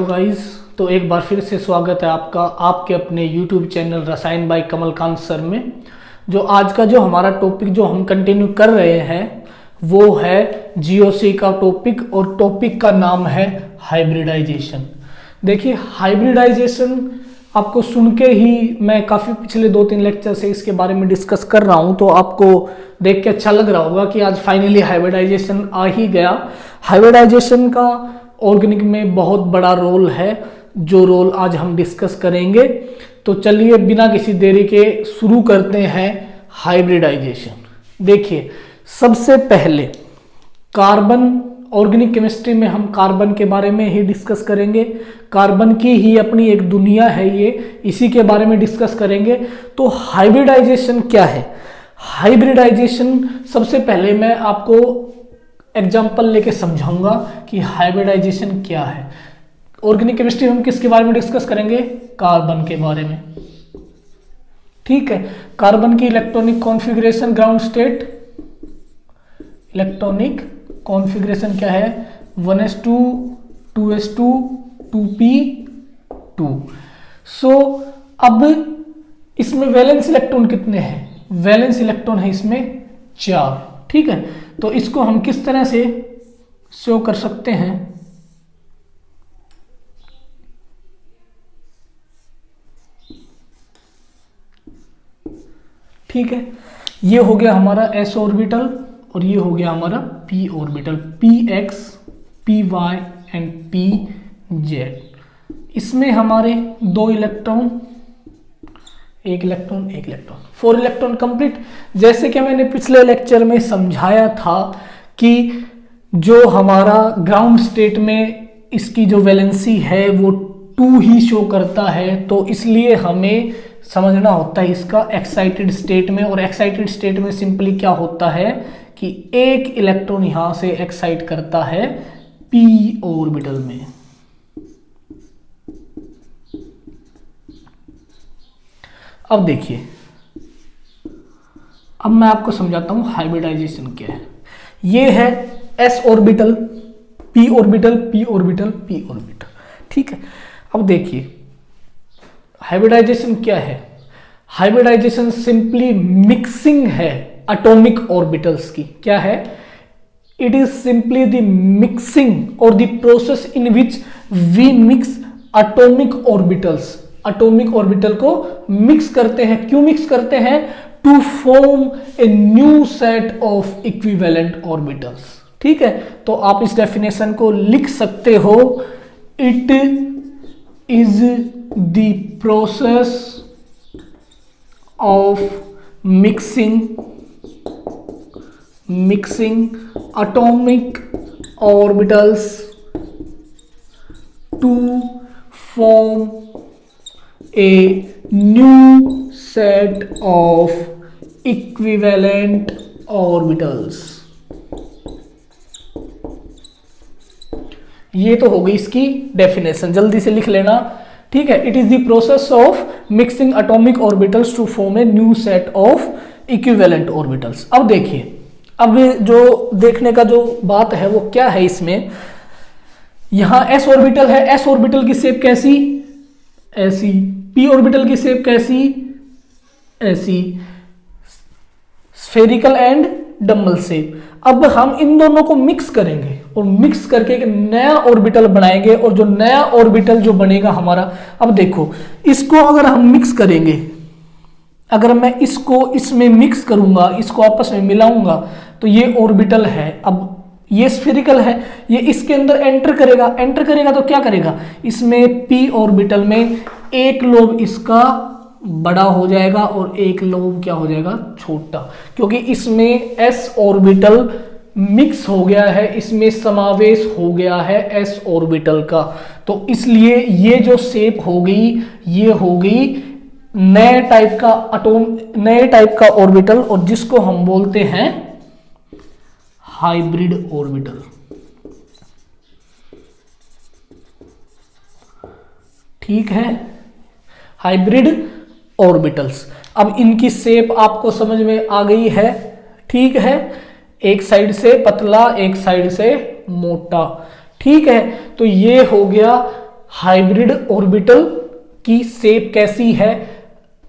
Guys, तो एक बार फिर से स्वागत है आपका आपके अपने YouTube चैनल रसायन बाय कमलकांत सर में। जो आज का जो हमारा टॉपिक जो हम कंटिन्यू कर रहे हैं वो है जीओसी का टॉपिक, और टॉपिक का नाम है हाइब्रिडाइजेशन। देखिए, हाइब्रिडाइजेशन आपको सुन के ही मैं काफ़ी पिछले 2-3 लेक्चर से इसके बारे में डिस्कस कर रहा हूँ, तो आपको देख के अच्छा लग रहा होगा कि आज फाइनली हाइब्रिडाइजेशन आ ही गया। हाइब्रिडाइजेशन का ऑर्गेनिक में बहुत बड़ा रोल है, जो रोल आज हम डिस्कस करेंगे। तो चलिए बिना किसी देरी के शुरू करते हैं हाइब्रिडाइजेशन। देखिए, सबसे पहले कार्बन, ऑर्गेनिक केमिस्ट्री में हम कार्बन के बारे में ही डिस्कस करेंगे। कार्बन की ही अपनी एक दुनिया है, ये इसी के बारे में डिस्कस करेंगे। तो हाइब्रिडाइजेशन क्या है? हाइब्रिडाइजेशन सबसे पहले मैं आपको एग्जाम्पल लेके समझाऊंगा कि हाइब्रिडाइजेशन क्या है। ऑर्गेनिक केमिस्ट्री में हम किसके बारे में डिस्कस करेंगे? कार्बन के बारे में। ठीक है, कार्बन की electronic configuration, ground state electronic configuration क्या है? 1s2 2s2 2p2। सो अब इसमें वैलेंस इलेक्ट्रॉन कितने हैं? वैलेंस इलेक्ट्रॉन है इसमें 4। ठीक है, तो इसको हम किस तरह से शो कर सकते हैं? ठीक है, ये हो गया हमारा s ऑर्बिटल और ये हो गया हमारा p orbital, px py and pz। इसमें हमारे 2 इलेक्ट्रॉन, एक इलेक्ट्रॉन 4 इलेक्ट्रॉन कंप्लीट। जैसे कि मैंने पिछले लेक्चर में समझाया था कि जो हमारा ग्राउंड स्टेट में इसकी जो वैलेंसी है वो 2 ही शो करता है, तो इसलिए हमें समझना होता है इसका एक्साइटेड स्टेट में। और एक्साइटेड स्टेट में सिंपली क्या होता है कि एक इलेक्ट्रॉन यहां से एक्साइट करता है p ऑर्बिटल में। अब देखिए, अब मैं आपको समझाता हूं हाइब्रिडाइजेशन क्या है। ये है s orbital, p orbital, p orbital, p orbital. ठीक है, अब देखिए हाइब्रिडाइजेशन क्या है। हाइब्रिडाइजेशन सिंपली मिक्सिंग है एटॉमिक ऑर्बिटल्स की। क्या है? It is simply the mixing or the process in which we mix atomic orbitals. Atomic orbital को मिक्स करते हैं। क्यों मिक्स करते हैं? To form a new set of equivalent orbitals. ठीक है, तो आप इस डेफिनेशन को लिख सकते हो, it is the process of mixing atomic orbitals to form a new set of equivalent orbitals। ये तो हो गई इसकी डेफिनेशन, जल्दी से लिख लेना। ठीक है, it is the process of mixing atomic orbitals to form a new set of equivalent orbitals. अब देखिए, अब जो देखने का जो बात है वो क्या है, इसमें यहां s ऑर्बिटल है। s ऑर्बिटल की शेप कैसी? ऐसी। p ऑर्बिटल की शेप कैसी? ऐसी, स्फेरिकल एंड डम्बल शेप। अब हम इन दोनों को मिक्स करेंगे और मिक्स करके एक नया ऑर्बिटल बनाएंगे, और जो नया ऑर्बिटल जो बनेगा हमारा, अब देखो इसको अगर हम मिक्स करेंगे, अगर मैं इसको इसमें मिक्स करूंगा, इसको आपस में मिलाऊंगा, तो ये ऑर्बिटल है। अब ये स्फेरिकल है, ये इसके अंदर एंटर करेगा तो क्या करेगा? इसमें p ऑर्बिटल में एक लोब इसका बड़ा हो जाएगा और एक लोब क्या हो जाएगा? छोटा, क्योंकि इसमें s ऑर्बिटल मिक्स हो गया है, इसमें समावेश हो गया है s ऑर्बिटल का। तो इसलिए ये जो शेप हो गई, ये हो गई नए टाइप का नए टाइप का ऑर्बिटल, और जिसको हम बोलते हैं हाइब्रिड ऑर्बिटल। ठीक है, हाइब्रिड ऑर्बिटल्स। अब इनकी शेप आपको समझ में आ गई है। ठीक है, एक साइड से पतला, एक साइड से मोटा। ठीक है, तो ये हो गया हाइब्रिड ऑर्बिटल की शेप कैसी है,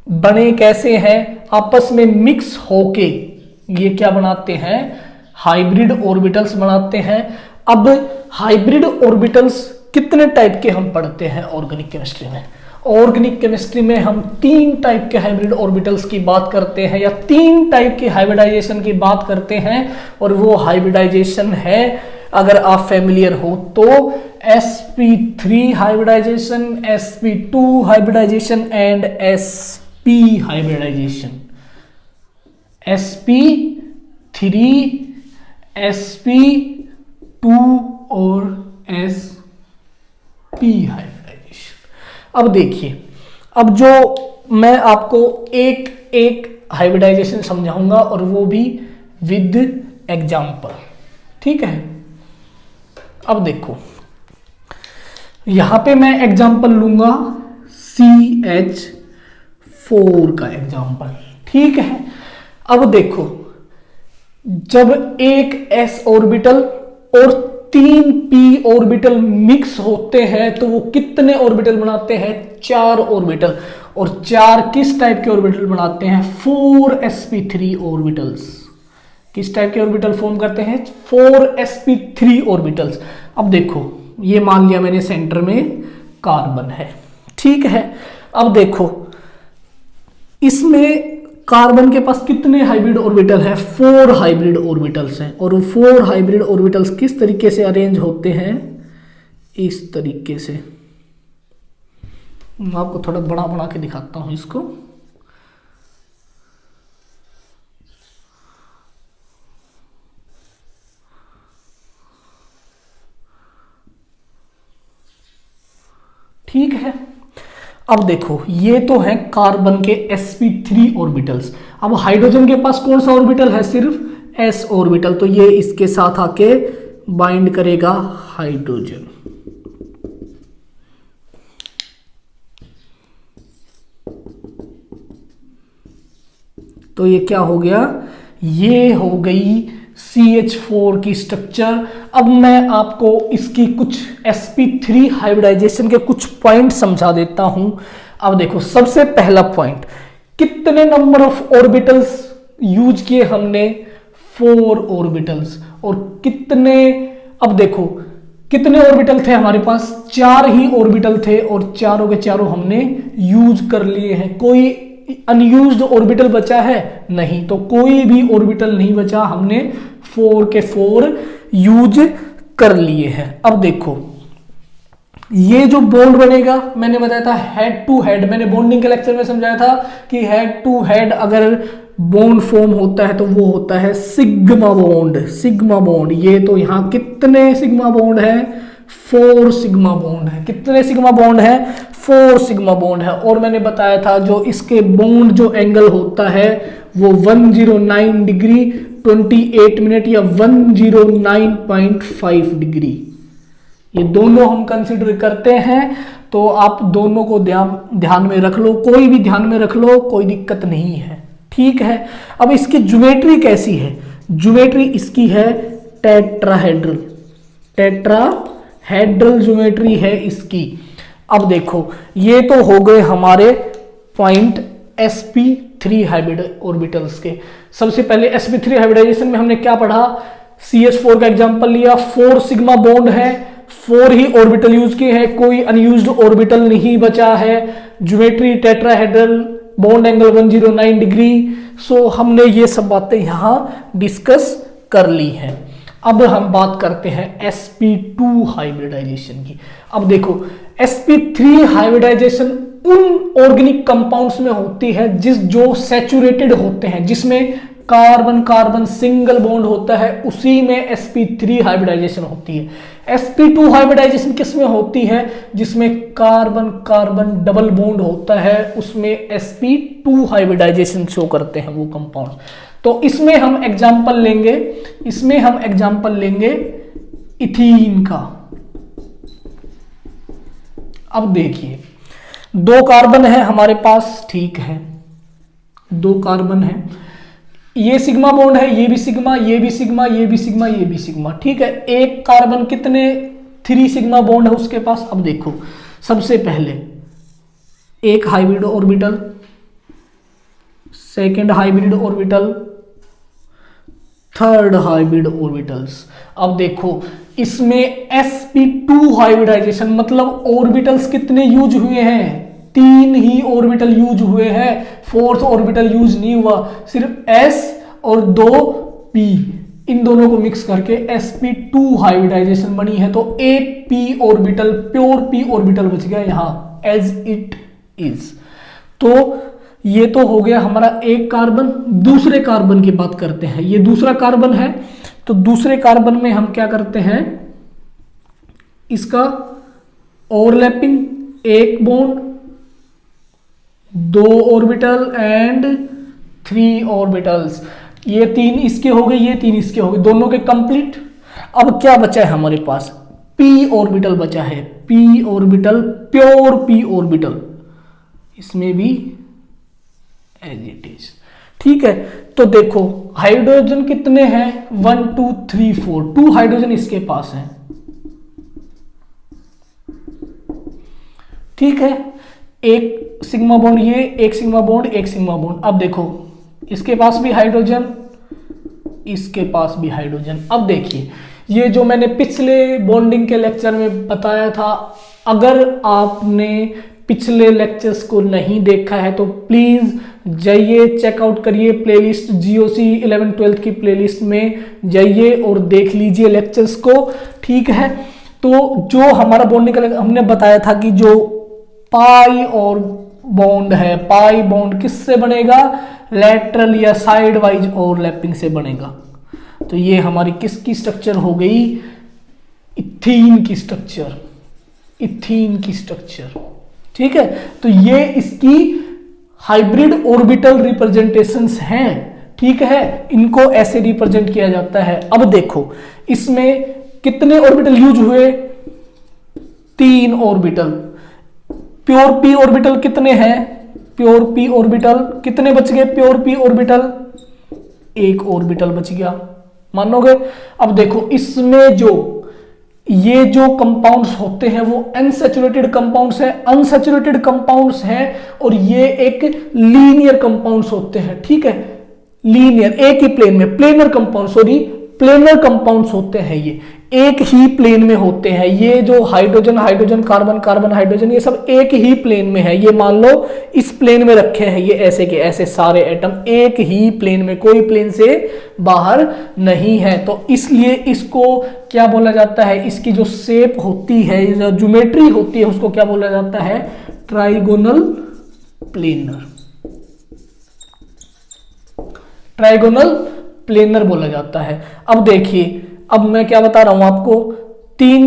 बने कैसे हैं, आपस में मिक्स होके ये क्या बनाते हैं, हाइब्रिड ऑर्बिटल्स बनाते हैं। अब हाइब्रिड ऑर्बिटल्स कितने टाइप के हम पढ़ते हैं ऑर्गेनिक केमिस्ट्री में? ऑर्गेनिक केमिस्ट्री में हम 3 टाइप के हाइब्रिड ऑर्बिटल्स की बात करते हैं, या 3 टाइप के हाइब्रिडाइजेशन की बात करते हैं। और वो हाइब्रिडाइजेशन है, अगर आप फेमिलियर हो तो, sp3 hybridisation, sp2 hybridisation and sp hybridisation. sp3, sp2 और sp हाइब्रिडाइजेशन। अब देखिए, अब जो मैं आपको एक एक हाइब्रिडाइजेशन समझाऊंगा और वो भी विद एग्जाम्पल, ठीक है। अब देखो, यहां पे मैं एग्जाम्पल लूंगा CH4 का एग्जाम्पल, ठीक है। अब देखो, जब एक s ऑर्बिटल और 3 p ऑर्बिटल मिक्स होते हैं तो वो कितने ऑर्बिटल बनाते हैं? 4 ऑर्बिटल। और 4 किस टाइप के ऑर्बिटल बनाते हैं? 4sp3 orbitals. किस टाइप के ऑर्बिटल फॉर्म करते हैं? 4sp3 orbitals. अब देखो, ये मान लिया मैंने सेंटर में कार्बन है, ठीक है। अब देखो, इसमें कार्बन के पास कितने हाइब्रिड ऑर्बिटल है? 4 हाइब्रिड ऑर्बिटल्स हैं। और 4 हाइब्रिड ऑर्बिटल्स किस तरीके से अरेंज होते हैं? इस तरीके से। मैं आपको थोड़ा बड़ा बना के दिखाता हूं इसको। ठीक है। अब देखो, ये तो है कार्बन के sp3 ऑर्बिटल्स। अब हाइड्रोजन के पास कौन सा ऑर्बिटल है? सिर्फ s ऑर्बिटल। तो ये इसके साथ आके बाइंड करेगा हाइड्रोजन। तो ये क्या हो गया? ये हो गई CH4 की स्ट्रक्चर। अब मैं आपको इसकी कुछ sp3 हाइब्रिडाइजेशन के कुछ पॉइंट समझा देता हूं। अब देखो, सबसे पहला पॉइंट, कितने नंबर ऑफ ऑर्बिटल्स यूज किए हमने? 4 ऑर्बिटल्स। और कितने, अब देखो कितने ऑर्बिटल थे हमारे पास? 4 ही ऑर्बिटल थे और चारों के चारों हमने यूज कर लिए हैं। कोई अनयूज्ड ऑर्बिटल बचा है? नहीं। तो कोई भी ऑर्बिटल नहीं बचा, हमने 4 के 4 यूज कर लिए हैं। अब देखो, ये जो बॉन्ड बनेगा, मैंने बताया था हेड टू हेड, मैंने बॉन्डिंग के लेक्चर में समझाया था कि हेड टू हेड अगर बॉन्ड फॉर्म होता है तो वो होता है सिग्मा बॉन्ड। सिग्मा बॉन्ड, ये तो यहां कितने सिग्मा बॉन्ड है? 4 सिग्मा बॉन्ड है। कितने सिग्मा बॉन्ड है? 4 सिग्मा बॉन्ड है। और मैंने बताया था जो इसके बॉन्ड जो एंगल होता है वो 109 डिग्री 28 मिनट या 109.5 डिग्री, ये दोनों हम कंसिडर करते हैं। तो आप दोनों को ध्यान में रख लो, कोई भी ध्यान में रख लो, कोई दिक्कत नहीं है, ठीक है। अब इसकी ज्योमेट्री कैसी है? ज्योमेट्री इसकी है टेट्राहेड्रल। टेट्राहेड्रल ज्योमेट्री है इसकी। अब देखो, ये तो हो गए हमारे पॉइंट sp3 हाइब्रिड ऑर्बिटल्स के। सबसे पहले sp3 हाइब्रिडाइजेशन में हमने क्या पढ़ा? CH4 का एग्जांपल लिया, 4 सिग्मा बॉन्ड है, 4 ही ऑर्बिटल यूज किए हैं, कोई अनयूज्ड ऑर्बिटल नहीं बचा है। Geometry tetrahedral, bond angle 109 degree. So हमने ये सब बातें यहां डिस्कस कर ली हैं। अब हम बात करते हैं sp2 हाइब्रिडाइजेशन की। अब देखो, sp3 हाइब्रिडाइजेशन उन ऑर्गेनिक कंपाउंड्स में होती है जो सैचुरेटेड होते हैं, जिसमें कार्बन कार्बन सिंगल बॉन्ड होता है, उसी में sp3 हाइब्रिडाइजेशन होती है। sp2 हाइब्रिडाइजेशन किस में होती है? जिसमें कार्बन कार्बन डबल बॉन्ड होता है, उसमें sp2 हाइब्रिडाइजेशन शो करते हैं वो कंपाउंड। तो इसमें हम एग्जांपल लेंगे, इथीन का। अब देखिए, 2 कार्बन है हमारे पास, ठीक है, 2 कार्बन है, ये सिग्मा बॉन्ड है, ये भी सिग्मा, ये भी सिग्मा, ये भी सिग्मा, ये भी सिग्मा, ठीक है। एक कार्बन कितने 3 सिग्मा बॉन्ड है उसके पास। अब देखो, सबसे पहले एक hybrid orbital, second hybrid orbital, third hybrid orbitals. अब देखो इसमें sp2 हाइब्रिडाइजेशन मतलब ऑर्बिटल्स कितने यूज हुए हैं, 3 ही ऑर्बिटल यूज हुए हैं, फोर्थ ऑर्बिटल यूज नहीं हुआ, सिर्फ s और 2 p, इन दोनों को मिक्स करके sp2 हाइब्रिडाइजेशन बनी है। तो एक p orbital, pure p orbital बच गया यहां एज इट इज। तो ये तो हो गया हमारा एक कार्बन। दूसरे कार्बन की बात करते हैं, ये दूसरा कार्बन है। तो दूसरे कार्बन में हम क्या करते हैं, इसका ओवरलैपिंग, एक बॉन्ड, 2 ऑर्बिटल एंड 3 ऑर्बिटल्स, ये 3 इसके हो गए, ये 3 इसके हो गए, दोनों के कंप्लीट। अब क्या बचा है हमारे पास, p ऑर्बिटल बचा है, p orbital, pure p orbital, इसमें भी एज इट इज। ठीक है, तो देखो हाइड्रोजन कितने हैं, 1 2 3 4, 2 हाइड्रोजन इसके पास है। ठीक है, एक सिग्मा बॉन्ड ये, एक सिग्मा बॉन्ड, एक सिग्मा बॉन्ड। अब देखो इसके पास भी हाइड्रोजन, इसके पास भी हाइड्रोजन। अब देखिए ये जो मैंने पिछले बॉन्डिंग के लेक्चर में बताया था, अगर आपने पिछले लेक्चर्स को नहीं देखा है तो प्लीज जाइए चेकआउट करिए प्लेलिस्ट, जीओसी 11 12 की प्लेलिस्ट में जाइए और देख लीजिए लेक्चर्स को। ठीक है, तो जो हमारा बॉन्डिंग का हमने बताया था कि जो पाई और बॉन्ड है, पाई बॉन्ड किससे बनेगा, लैटरल या साइड वाइज ओवरलैपिंग से बनेगा। तो ये हमारी किसकी स्ट्रक्चर हो गई, इथीन की स्ट्रक्चर, इथीन की स्ट्रक्चर। ठीक है, तो ये इसकी हाइब्रिड ऑर्बिटल रिप्रेजेंटेशंस हैं। ठीक है, इनको ऐसे रिप्रेजेंट किया जाता है। अब देखो इसमें कितने ऑर्बिटल यूज हुए, 3 ऑर्बिटल। प्योर p ऑर्बिटल कितने हैं, प्योर p ऑर्बिटल कितने बच गए, प्योर p ऑर्बिटल 1 ऑर्बिटल बच गया, मानोगे। अब देखो इसमें जो ये जो कंपाउंड्स होते हैं वो अनसैचुरेटेड कंपाउंड्स है, अनसैचुरेटेड कंपाउंड्स हैं, और ये एक लीनियर कंपाउंड्स होते हैं। ठीक है, लीनियर, एक ही प्लेन में, planar compound, sorry planar compounds होते हैं, ये एक ही प्लेन में होते हैं। ये जो hydrogen, hydrogen, carbon, carbon, hydrogen, ये सब एक ही प्लेन में है। ये मान लो इस प्लेन में रखे हैं, ये ऐसे के ऐसे सारे एटम एक ही प्लेन में, कोई प्लेन से बाहर नहीं है। तो इसलिए इसको क्या बोला जाता है, इसकी जो शेप होती है, जो ज्योमेट्री होती है, उसको क्या बोला जाता है, ट्राइगोनल प्लेनर, ट्राइगोनल प्लेनर बोला जाता है। अब देखिए, अब मैं क्या बता रहा हूं आपको, 3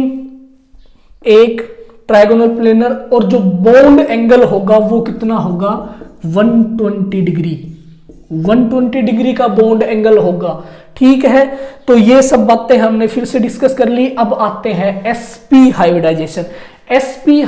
एक ट्राइगोनल प्लेनर, और जो बॉन्ड एंगल होगा वो कितना होगा, 120 डिग्री, 120 डिग्री का बॉन्ड एंगल होगा। ठीक है, तो ये सब बातें हमने फिर से डिस्कस कर ली। अब आते हैं sp हाइब्रिडाइजेशन। sp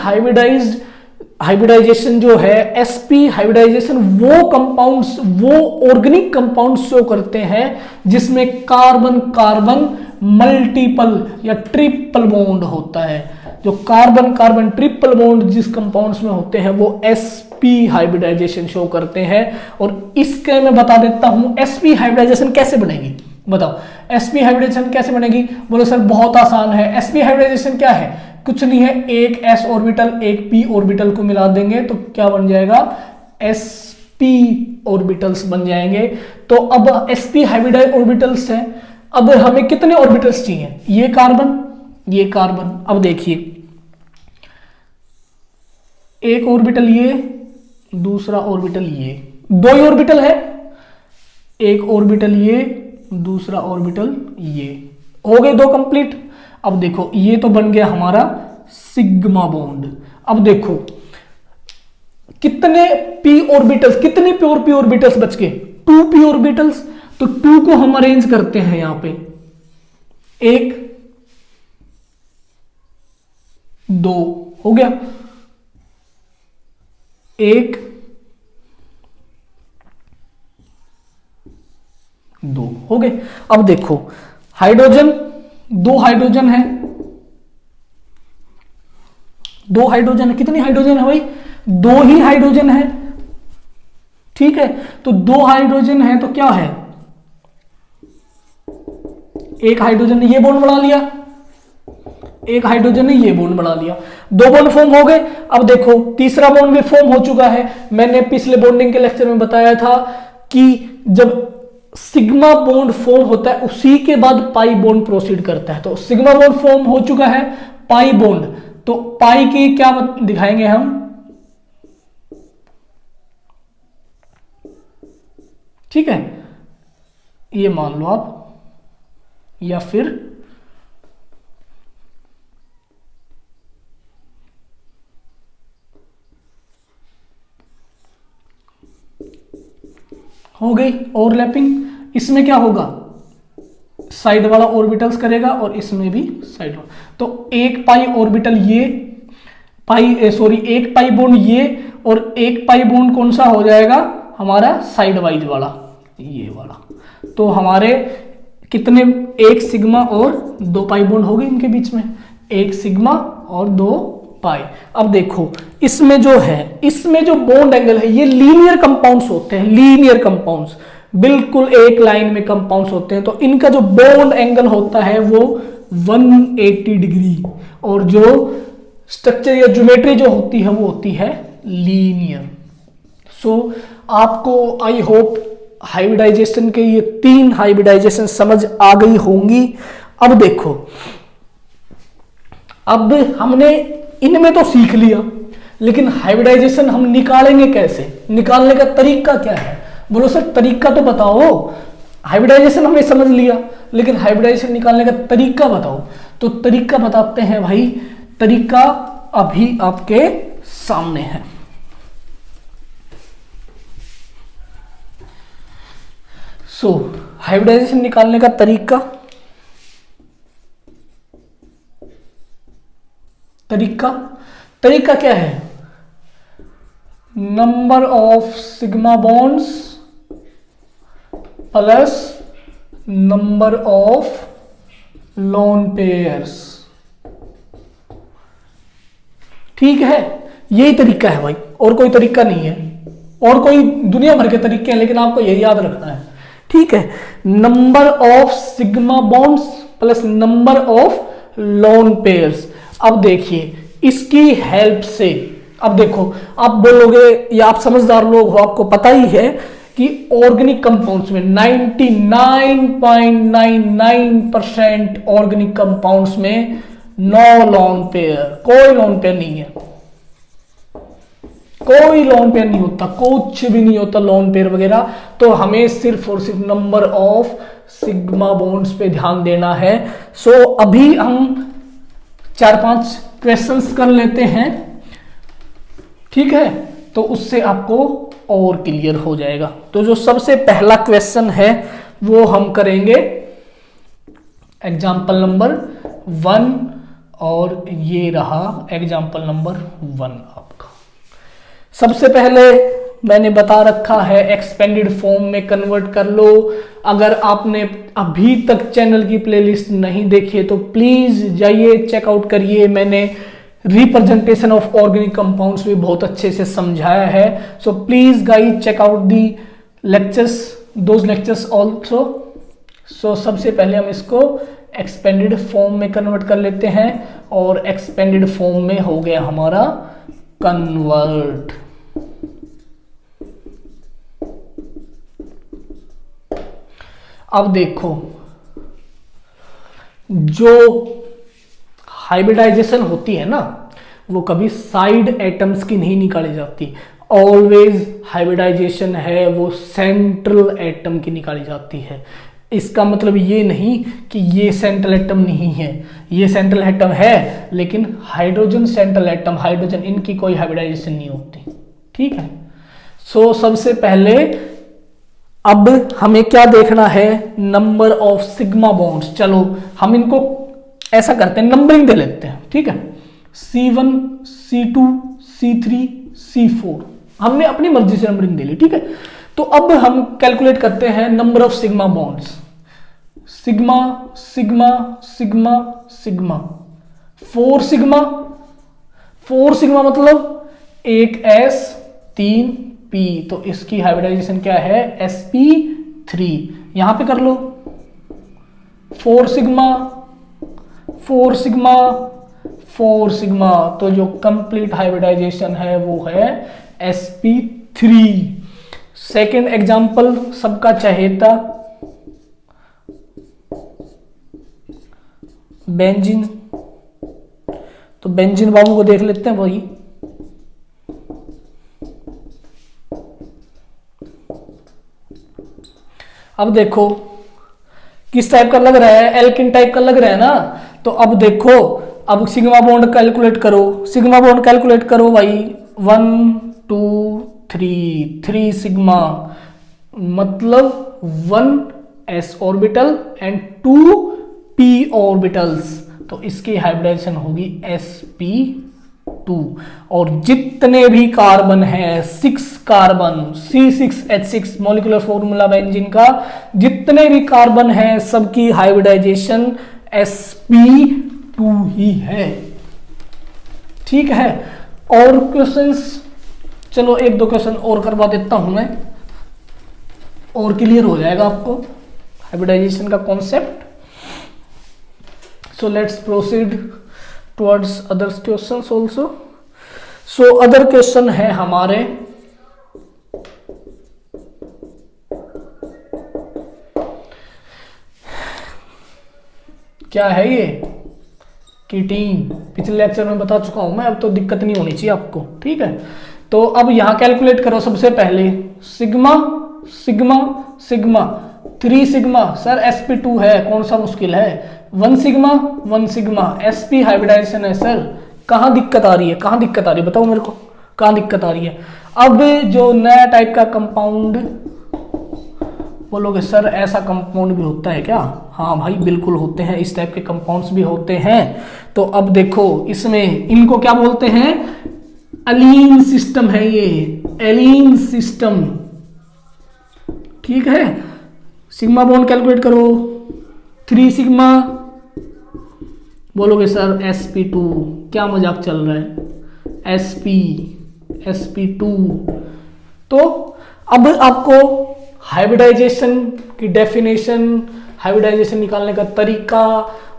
हाइब्रिडाइजेशन जो है, sp हाइब्रिडाइजेशन वो कंपाउंड्स, वो ऑर्गेनिक कंपाउंड्स शो करते हैं जिसमें कार्बन कार्बन मल्टीपल या ट्रिपल बॉन्ड होता है। जो कार्बन कार्बन ट्रिपल बॉन्ड जिस कंपाउंड्स में होते हैं वो sp हाइब्रिडाइजेशन शो करते हैं। और इसके मैं बता देता हूं sp हाइब्रिडाइजेशन कैसे बनेगी, बताओ sp हाइब्रिडाइजेशन कैसे बनेगी। बोलो सर बहुत आसान है। sp हाइब्रिडाइजेशन क्या है, कुछ नहीं है, एक s ऑर्बिटल एक p ऑर्बिटल को मिला देंगे तो क्या बन जाएगा, sp ऑर्बिटल्स बन जाएंगे। तो अब sp हाइब्रिडाइज ऑर्बिटल्स है। अब हमें कितने ऑर्बिटल्स चाहिए, ये कार्बन, ये कार्बन। अब देखिए एक ऑर्बिटल ये, दूसरा ऑर्बिटल ये, 2 ही ऑर्बिटल है, एक ऑर्बिटल ये, दूसरा ऑर्बिटल ये, हो गए 2 कंप्लीट। अब देखो ये तो बन गया हमारा सिग्मा बॉन्ड। अब देखो कितने p ऑर्बिटल्स, कितने प्योर p ऑर्बिटल्स बच गए, 2 p ऑर्बिटल्स। तो 2 को हम अरेंज करते हैं यहां पे, 1 2 हो गया, 1 2 हो गए। अब देखो हाइड्रोजन, 2 हाइड्रोजन है, दो हाइड्रोजन है। कितनी हाइड्रोजन है भाई? दो ही हाइड्रोजन है। ठीक है, तो दो हाइड्रोजन है तो क्या है, एक हाइड्रोजन ने ये बॉन्ड बढ़ा लिया, एक हाइड्रोजन ने ये बॉन्ड बढ़ा लिया, दो बॉन्ड फॉर्म हो गए। अब देखो तीसरा बॉन्ड भी फॉर्म हो चुका है। मैंने पिछले बॉन्डिंग के लेक्चर में बताया था कि जब सिग्मा बॉन्ड फॉर्म होता है उसी के बाद पाई बॉन्ड प्रोसीड करता है। तो सिग्मा बॉन्ड फॉर्म हो चुका है, पाई बॉन्ड, तो पाई के क्या दिखाएंगे हम, ठीक है, ये मान लो आप, या फिर हो गई ओवरलैपिंग। इसमें क्या होगा, साइड वाला ऑर्बिटल्स करेगा और इसमें भी साइड वाला, तो एक पाई ऑर्बिटल ये पाई सॉरी एक पाई बॉन्ड ये और एक पाई बॉन्ड कौन सा हो जाएगा हमारा साइड वाइज वाला, ये वाला। तो हमारे कितने, एक सिग्मा और दो पाई बॉन्ड हो गए इनके बीच में, एक सिग्मा और दो पाई। अब देखो इसमें जो है, इसमें जो बॉन्ड एंगल है ये लीनियर कंपाउंड्स होते हैं, लीनियर कंपाउंड्स बिल्कुल एक लाइन में कंपाउंड्स होते हैं, तो इनका जो बॉन्ड एंगल होता है वो 180 डिग्री, और जो स्ट्रक्चर या ज्योमेट्री जो होती है वो होती है लीनियर। सो आपको आई होप हाइब्रिडाइजेशन के ये तीन हाइब्रिडाइजेशन समझ आ गई होंगी। अब देखो, अब हमने इनमें तो सीख लिया, लेकिन हाइब्रिडाइजेशन हम निकालेंगे कैसे, निकालने का तरीका क्या है? बोलो सर तरीका तो बताओ। हाइब्रिडाइजेशन हमने समझ लिया, लेकिन हाइब्रिडाइजेशन निकालने का तरीका बताओ। तो तरीका बताते हैं भाई, तरीका अभी आपके सामने है। सो हाइब्रिडाइजेशन निकालने का तरीका, तरीका क्या है, number of sigma bonds plus number of lone pairs. ठीक है, यही तरीका है भाई, और कोई तरीका नहीं है, और कोई दुनिया भर के तरीके हैं, लेकिन आपको यही याद रखना है। ठीक है, number of sigma bonds plus number of lone pairs. अब देखिए इसकी हेल्प से, अब देखो आप बोलोगे या आप समझदार लोग हो, आपको पता ही है कि ऑर्गेनिक कंपाउंड्स में 99.99% ऑर्गेनिक कंपाउंड्स में नो लोन पेयर, कोई लोन पेयर नहीं है, कोई लोन पेयर नहीं होता, कुछ भी नहीं होता लोन पेयर वगैरह। तो हमें सिर्फ और सिर्फ नंबर ऑफ सिग्मा बॉन्ड्स पे ध्यान देना है। सो अभी हम 4-5 क्वेश्चंस कर लेते हैं, ठीक है, तो उससे आपको और क्लियर हो जाएगा। तो जो सबसे पहला क्वेश्चन है वो हम करेंगे एग्जाम्पल नंबर 1, और ये रहा एग्जाम्पल नंबर 1 आपका। सबसे पहले मैंने बता रखा है एक्सपेंडेड फॉर्म में कन्वर्ट कर लो। अगर आपने अभी तक चैनल की प्लेलिस्ट नहीं देखी है तो प्लीज जाइए चेकआउट करिए, मैंने रिप्रेजेंटेशन ऑफ ऑर्गेनिक कंपाउंड्स भी बहुत अच्छे से समझाया है। So please guys check out the lectures, those lectures also. So सबसे पहले हम इसको एक्सपेंडेड फॉर्म में कन्वर्ट कर लेते हैं, और एक्सपेंडेड फॉर्म में हो गया हमारा कन्वर्ट। अब देखो जो हाइब्रिडाइजेशन होती है ना, वो कभी साइड एटम्स की नहीं निकाली जाती, ऑलवेज हाइब्रिडाइजेशन है वो सेंट्रल एटम की निकाली जाती है। इसका मतलब ये नहीं कि ये सेंट्रल एटम नहीं है, ये सेंट्रल एटम है, लेकिन हाइड्रोजन सेंट्रल एटम, हाइड्रोजन, इनकी कोई हाइब्रिडाइजेशन नहीं होती। ठीक है, सो सबसे पहले अब हमें क्या देखना है, नंबर ऑफ सिग्मा बॉन्ड्स। चलो हम इनको ऐसा करते हैं, नंबरिंग दे लेते हैं, ठीक है, C1 C2 C3 C4 हमने अपनी मर्जी से नंबरिंग दे ली। ठीक है, तो अब हम कैलकुलेट करते हैं number of sigma bonds. Sigma sigma sigma sigma, 4 sigma 4 sigma मतलब एक S 3 P, तो इसकी हाइब्रिडाइजेशन क्या है sp3। यहां पे कर लो 4 सिग्मा 4 सिग्मा 4 सिग्मा, तो जो कंप्लीट हाइब्रिडाइजेशन है वो है sp3। सेकेंड एग्जांपल सबका चहेता बेंजीन, तो बेंजीन बाबू को देख लेते हैं वही। अब देखो किस टाइप का लग रहा है, एल्किन टाइप का लग रहा है ना। तो अब देखो, अब सिग्मा बॉन्ड कैलकुलेट करो, सिग्मा बॉन्ड कैलकुलेट करो भाई। 1 2 3 सिग्मा मतलब 1 s orbital and 2 p orbitals, तो इसकी हाइब्रिडाइजेशन होगी sp2। और जितने भी कार्बन है 6 carbon C6H6 molecular formula benzene का, जितने भी कार्बन है सबकी हाइब्रिडाइजेशन sp2 ही है। ठीक है, और क्वेश्चंस, चलो एक दो क्वेश्चन और करवा देता हूं मैं, और क्लियर हो जाएगा आपको हाइब्रिडाइजेशन का concept. So let's proceed towards other questions also. So other question है हमारे, क्या है ये कीटीन, पिछले लेक्चर में बता चुका हूं मैं, अब तो दिक्कत नहीं होनी चाहिए आपको। ठीक है, तो अब यहां कैलकुलेट करो सबसे पहले sigma sigma sigma 3 sigma, sir sp2 है, कौन सा मुश्किल है। 1 सिग्मा sp हाइब्रिडाइजेशन है सर, कहां दिक्कत आ रही है, कहां दिक्कत आ रही है बताओ मेरे को, कहां दिक्कत आ रही है। अब जो नया टाइप का कंपाउंड बोलोगे सर ऐसा कंपाउंड भी होता है क्या, हाँ भाई बिल्कुल होते हैं, इस टाइप के कंपाउंड्स भी होते हैं। तो अब देखो इसमें इनको क्या बोलते हैं, एलीन सिस्टम है ये, एलीन सिस्टम। ठीक है, सिग्मा बॉन्ड कैलकुलेट करो, 3 सिग्मा, बोलोगे सर sp2, क्या मजाक चल रहा है, sp2। तो अब आपको हाइब्रिडाइजेशन की डेफिनेशन, हाइब्रिडाइजेशन निकालने का तरीका,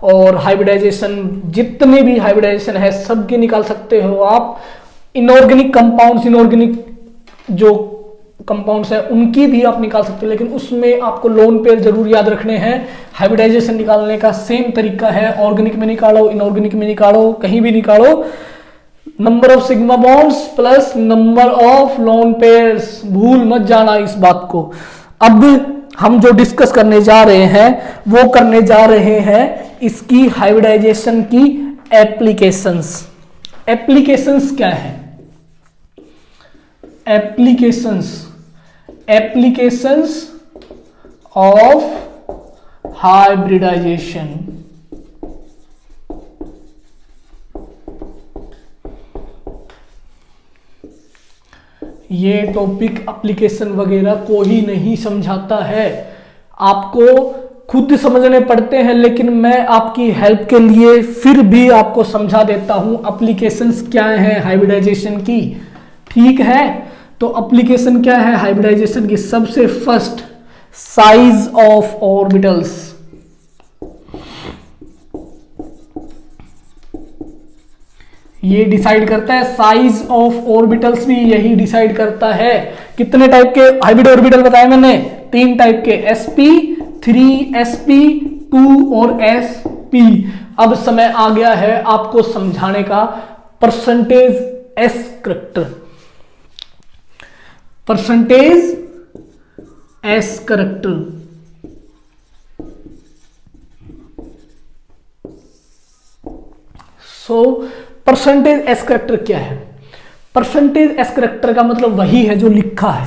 और हाइब्रिडाइजेशन जितने भी हाइब्रिडाइजेशन है सबके निकाल सकते हो आप। इनऑर्गेनिक कंपाउंड्स, इनऑर्गेनिक जो कंपाउंड्स है उनकी भी आप निकाल सकते हो, लेकिन उसमें आपको लोन पेयर जरूर याद रखने हैं। हाइब्रिडाइजेशन निकालने का सेम तरीका है, ऑर्गेनिक में निकालो, इनऑर्गेनिक में निकालो, कहीं भी निकालो, number of sigma bonds plus number of lone pairs, भूल मत जाना इस बात को। अब हम जो डिस्कस करने जा रहे हैं वो करने जा रहे हैं इसकी हाइब्रिडाइजेशन की एप्लीकेशंस। एप्लीकेशंस क्या है, एप्लीकेशंस ऑफ हाइब्रिडाइजेशन। ये टॉपिक एप्लीकेशन वगैरह को ही नहीं समझाता है, आपको खुद समझने पड़ते हैं, लेकिन मैं आपकी हेल्प के लिए फिर भी आपको समझा देता हूं एप्लीकेशंस क्या है हाइब्रिडाइजेशन की। ठीक है, तो एप्लीकेशन क्या है हाइब्रिडाइजेशन की, सबसे फर्स्ट साइज ऑफ ऑर्बिटल्स। ये डिसाइड करता है, साइज ऑफ ऑर्बिटल्स भी यही डिसाइड करता है। कितने टाइप के हाइब्रिड ऑर्बिटल बताए मैंने, 3 टाइप के, sp3 sp2 और sp। अब समय आ गया है आपको समझाने का percentage S character, percentage S character. So percentage S character क्या है, परसेंटेज एस करैक्टर का मतलब वही है जो लिखा है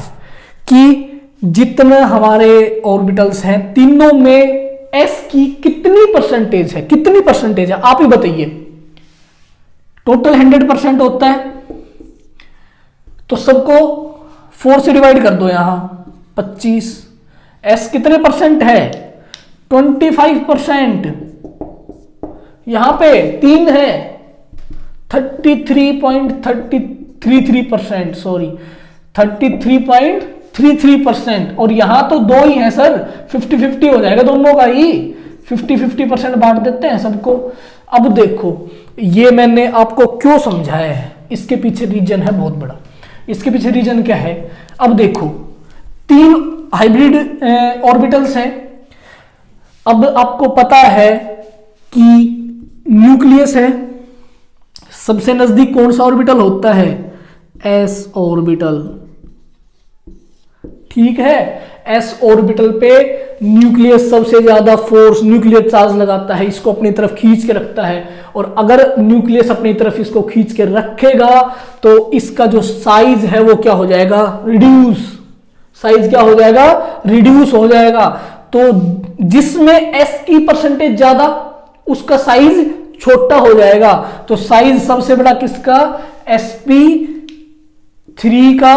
कि जितने हमारे ऑर्बिटल्स हैं तीनों में एस की कितनी परसेंटेज है, कितनी परसेंटेज है आप ही बताइए। टोटल 100% होता है तो सबको 4 से डिवाइड कर दो, यहां 25। एस कितने परसेंट है, 25%। यहां पे 3 है 33.33%, सॉरी 33.33%, और यहां तो दो ही है सर, 50-50 हो जाएगा दोनों का ही, 50-50% बांट देते हैं सबको। अब देखो ये मैंने आपको क्यों समझाया है, इसके पीछे रीजन है बहुत बड़ा। इसके पीछे रीजन क्या है, अब देखो 3 हाइब्रिड ऑर्बिटल्स हैं। अब आपको पता है कि न्यूक्लियस है, सबसे नजदीक कौन सा ऑर्बिटल होता है, एस ऑर्बिटल, ठीक है। एस ऑर्बिटल पे न्यूक्लियस सबसे ज्यादा फोर्स, न्यूक्लियर चार्ज लगाता है, इसको अपनी तरफ खींच के रखता है, और अगर न्यूक्लियस अपनी तरफ इसको खींच के रखेगा तो इसका जो साइज है वो क्या हो जाएगा, रिड्यूस, साइज क्या हो जाएगा, रिड्यूस हो जाएगा। तो जिसमें एस की परसेंटेज ज्यादा उसका साइज छोटा हो जाएगा। तो साइज सबसे बड़ा किसका, sp3 का,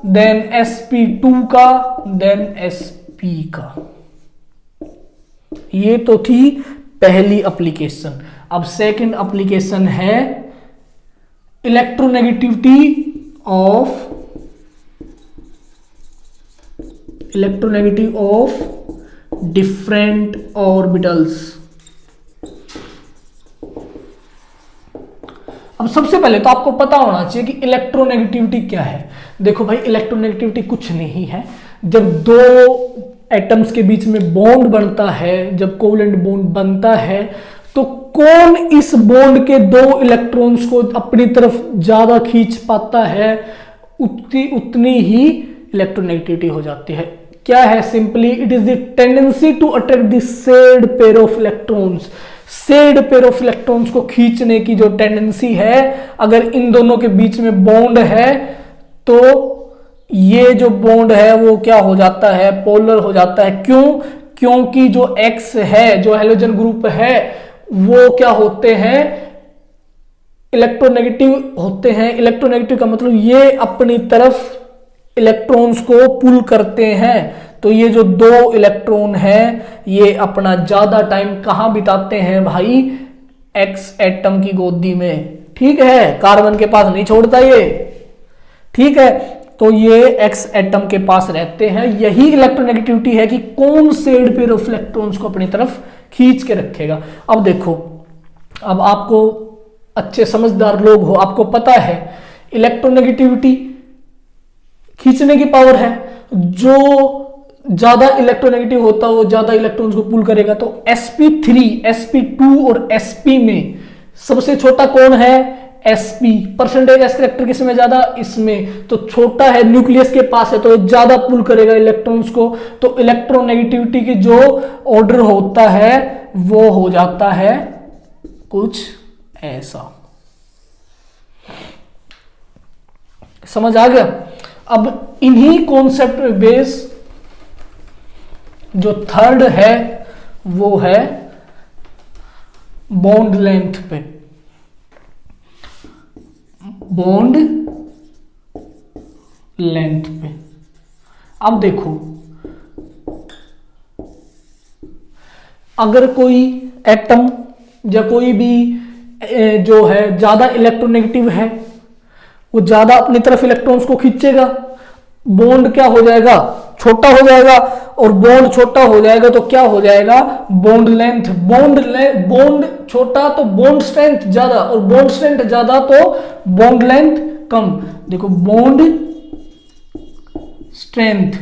देन sp2 का, देन sp का। ये तो थी पहली एप्लीकेशन। अब सेकंड एप्लीकेशन है इलेक्ट्रोनेगेटिविटी ऑफ डिफरेंट ऑर्बिटल्स। अब सबसे पहले तो आपको पता होना चाहिए कि इलेक्ट्रोनेगेटिविटी क्या है। देखो भाई, इलेक्ट्रोनेगेटिविटी कुछ नहीं है, जब दो एटम्स के बीच में बॉन्ड बनता है, जब कोवेलेंट बॉन्ड बनता है, तो कौन इस बॉन्ड के दो इलेक्ट्रॉन्स को अपनी तरफ ज्यादा खींच पाता है, उतनी ही इलेक्ट्रोनेगेटिविटी हो जाती है। क्या है, simply it is the tendency to attract the shared pair of electrons. Shared pair of electrons को खींचने की जो टेंडेंसी है, अगर इन दोनों के बीच में बॉन्ड है तो ये जो बॉन्ड है वो क्या हो जाता है, पोलर हो जाता है। क्यों, क्योंकि जो एक्स है, जो हैलोजन ग्रुप है, वो क्या होते हैं, इलेक्ट्रोनेगेटिव होते हैं। इलेक्ट्रोनेगेटिव का मतलब ये अपनी तरफ इलेक्ट्रॉन्स को पुल करते हैं। तो ये जो दो इलेक्ट्रॉन हैं ये अपना ज्यादा टाइम कहां बिताते हैं भाई, एक्स एटम की गोदी में, ठीक है, कार्बन के पास नहीं छोड़ता ये, ठीक है। तो ये एक्स एटम के पास रहते हैं। यही इलेक्ट्रोनेगेटिविटी है कि कौन शेयर्ड पेयर ऑफ इलेक्ट्रॉन्स को अपनी तरफ खींच के रखेगा। अब देखो, अब आपको अच्छे समझदार लोग हो, आपको पता है इलेक्ट्रोनेगेटिविटी खींचने की पावर है। जो ज्यादा इलेक्ट्रोनेगेटिव होता है वो ज्यादा इलेक्ट्रॉन्स को पुल करेगा। तो sp3, sp2 और sp में सबसे छोटा कौन है, sp। परसेंटेज एस करेक्टर किसमें ज्यादा, इसमें। तो छोटा है, न्यूक्लियस के पास है, तो ज्यादा पुल करेगा इलेक्ट्रॉन्स को। तो इलेक्ट्रोनेगेटिविटी की जो ऑर्डर होता है वो हो जाता है कुछ ऐसा। समझ आ गया। अब इन्हीं कॉन्सेप्ट पे बेस जो थर्ड है वो है बॉन्ड लेंथ पे। बॉन्ड लेंथ पे अब देखो, अगर कोई एटम या कोई भी जो है ज्यादा इलेक्ट्रोनेगेटिव है, वो ज्यादा अपनी तरफ इलेक्ट्रॉन्स को खींचेगा, बॉन्ड क्या हो जाएगा, छोटा हो जाएगा। और बॉन्ड छोटा हो जाएगा तो क्या हो जाएगा, बॉन्ड लेंथ। बॉन्ड छोटा तो बॉन्ड स्ट्रेंथ ज्यादा, और बॉन्ड स्ट्रेंथ ज्यादा तो बॉन्ड लेंथ कम। देखो, bond strength,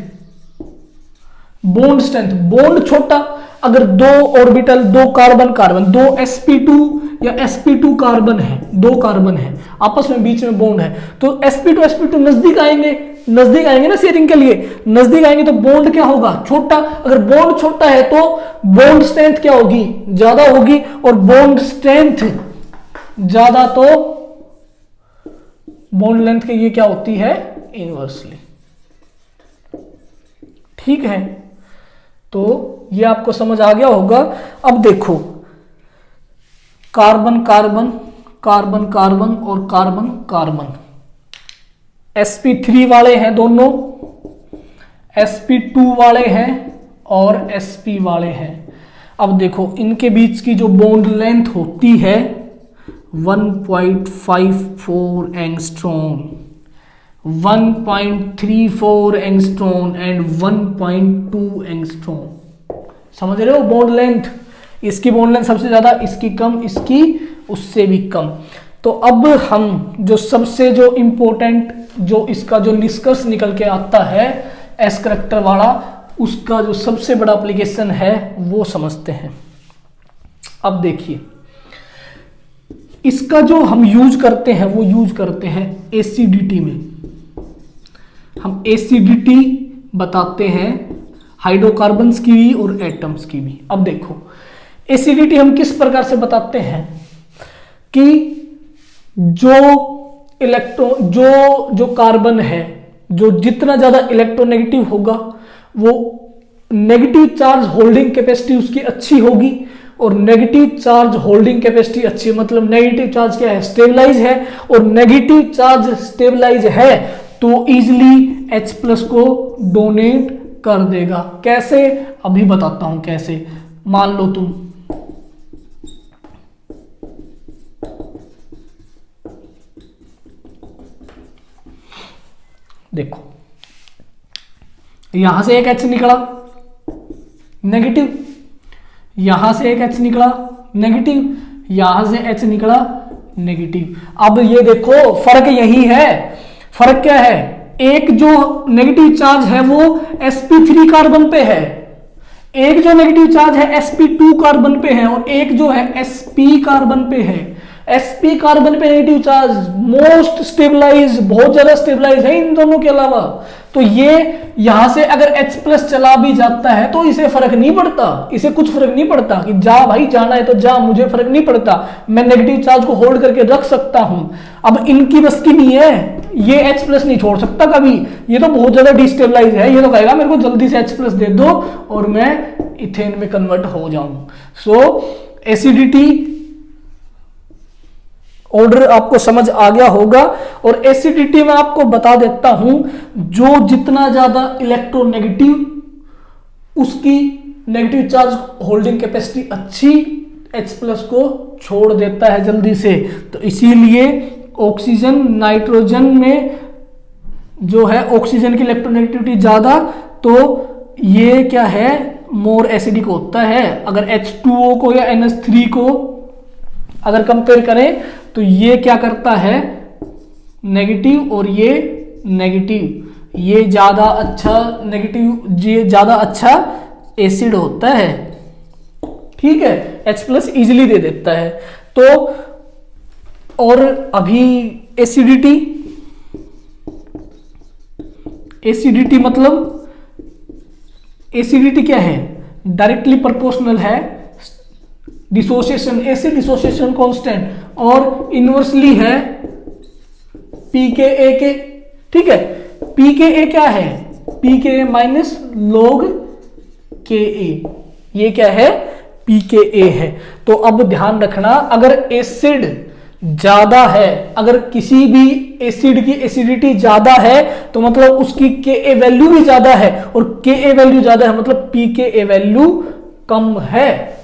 bond strength, bond छोटा, अगर दो ऑर्बिटल, दो कार्बन कार्बन, दो sp2 या sp2 कार्बन है, दो कार्बन है आपस में, बीच में बॉन्ड है, तो sp2 नजदीक आएंगे ना शेयरिंग के लिए, नजदीक आएंगे तो बॉन्ड क्या होगा, छोटा। अगर बॉन्ड छोटा है तो बॉन्ड स्ट्रेंथ क्या होगी, ज्यादा होगी, और बॉन्ड स्ट्रेंथ ज्यादा तो बॉन्ड लेंथ के ये क्या होती है, इनवर्सली। ठीक है, तो ये आपको समझ आ गया होगा। अब देखो, कार्बन कार्बन, कार्बन कार्बन और कार्बन कार्बन, sp3 वाले हैं दोनों, sp2 वाले हैं और sp वाले हैं। अब देखो, इनके बीच की जो बॉन्ड लेंथ होती है 1.54 एंगस्ट्रॉम, 1.34 एंगस्ट्रॉम एंड 1.2 एंगस्ट्रॉम। समझ रहे हो बॉन्ड लेंथ, इसकी बॉन्ड लेंथ सबसे ज्यादा, इसकी कम, इसकी उससे भी कम। तो अब हम जो सबसे जो इंपॉर्टेंट जो इसका जो निष्कर्ष निकल के आता है एस करैक्टर वाला, उसका जो सबसे बड़ा एप्लीकेशन है वो समझते हैं। अब देखिए इसका जो हम यूज करते हैं वो यूज करते हैं एसिडिटी में। हम एसिडिटी बताते हैं हाइड्रोकार्बन्स की भी और एटम्स की भी। अब देखो एसिडिटी हम किस प्रकार से बताते हैं कि जो इलेक्ट्रॉन जो कार्बन है, जो जितना ज्यादा इलेक्ट्रोनेगेटिव होगा वो नेगेटिव चार्ज होल्डिंग कैपेसिटी उसकी अच्छी होगी, और नेगेटिव चार्ज होल्डिंग कैपेसिटी अच्छी है, मतलब नेगेटिव चार्ज क्या है, स्टेबलाइज है, और नेगेटिव चार्ज स्टेबलाइज है तो इजिली H+ को डोनेट कर देगा। कैसे, अभी बताता हूं कैसे। मान लो तुम देखो यहां से एक H निकला नेगेटिव, यहां से एक H निकला नेगेटिव, यहां से H निकला नेगेटिव। अब ये देखो फर्क यही है। फर्क क्या है, एक जो नेगेटिव चार्ज है वो sp3 कार्बन पे है, एक जो नेगेटिव चार्ज है sp2 कार्बन पे है, और एक जो है sp कार्बन पे है। sp कार्बन पे नेगेटिव चार्ज मोस्ट स्टेबलाइज, बहुत ज्यादा स्टेबलाइज है इन दोनों के अलावा। तो ये यहां से अगर H+ चला भी जाता है तो इसे फर्क नहीं पड़ता, इसे कुछ फर्क नहीं पड़ता कि जा भाई जाना है तो जा, मुझे फर्क नहीं पड़ता, मैं नेगेटिव चार्ज को होल्ड करके रख सकता हूं। अब इनकी बस की नहीं है, ये H+ नहीं छोड़ सकता कभी, ये तो बहुत ज्यादा डिस्टेबलाइज है, ये तो कहेगा मेरे को जल्दी से H+ दे दो और मैं इथेन में कन्वर्ट हो जाऊं। सो एसिडिटी ऑर्डर आपको समझ आ गया होगा। और एसिडिटी में आपको बता देता हूं, जो जितना ज्यादा इलेक्ट्रोनेगेटिव उसकी नेगेटिव चार्ज होल्डिंग कैपेसिटी अच्छी, H+ को छोड़ देता है जल्दी से। तो इसीलिए ऑक्सीजन नाइट्रोजन में जो है ऑक्सीजन की इलेक्ट्रोनेगेटिविटी ज्यादा, तो ये क्या है मोर एसिडिक होता है। अगर H2O को या NH3 को अगर कंपेयर करें तो ये क्या करता है नेगेटिव, और ये नेगेटिव, ये ज्यादा अच्छा नेगेटिव, ये ज्यादा अच्छा एसिड होता है। ठीक है, H+ इजिली दे देता है। तो और अभी एसिडिटी मतलब एसिडिटी क्या है, डायरेक्टली प्रोपोर्शनल है डिसोसिएशन, एसिड डिसोसिएशन कांस्टेंट, और इनवर्सली है pKa के। ठीक है, pKa क्या है, pKa माइनस log Ka, ये क्या है pKa है। तो अब ध्यान रखना, अगर एसिड ज्यादा है, अगर किसी भी एसिड की एसिडिटी ज्यादा है तो मतलब उसकी Ka वैल्यू भी ज्यादा है, और Ka वैल्यू ज्यादा है मतलब pKa वैल्यू कम है।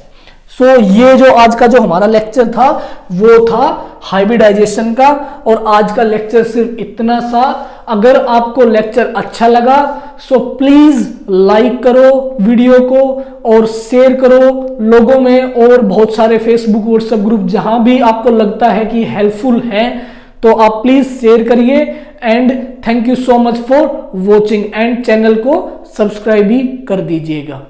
सो ये जो आज का जो हमारा लेक्चर था वो था हाइब्रिडाइजेशन का, और आज का लेक्चर सिर्फ इतना सा। अगर आपको लेक्चर अच्छा लगा सो प्लीज लाइक करो वीडियो को और शेयर करो लोगों में, और बहुत सारे फेसबुक व्हाट्सएप ग्रुप जहां भी आपको लगता है कि हेल्पफुल है तो आप प्लीज शेयर करिए। And thank you so much for watching, and channel को सब्सक्राइब भी कर दीजिएगा।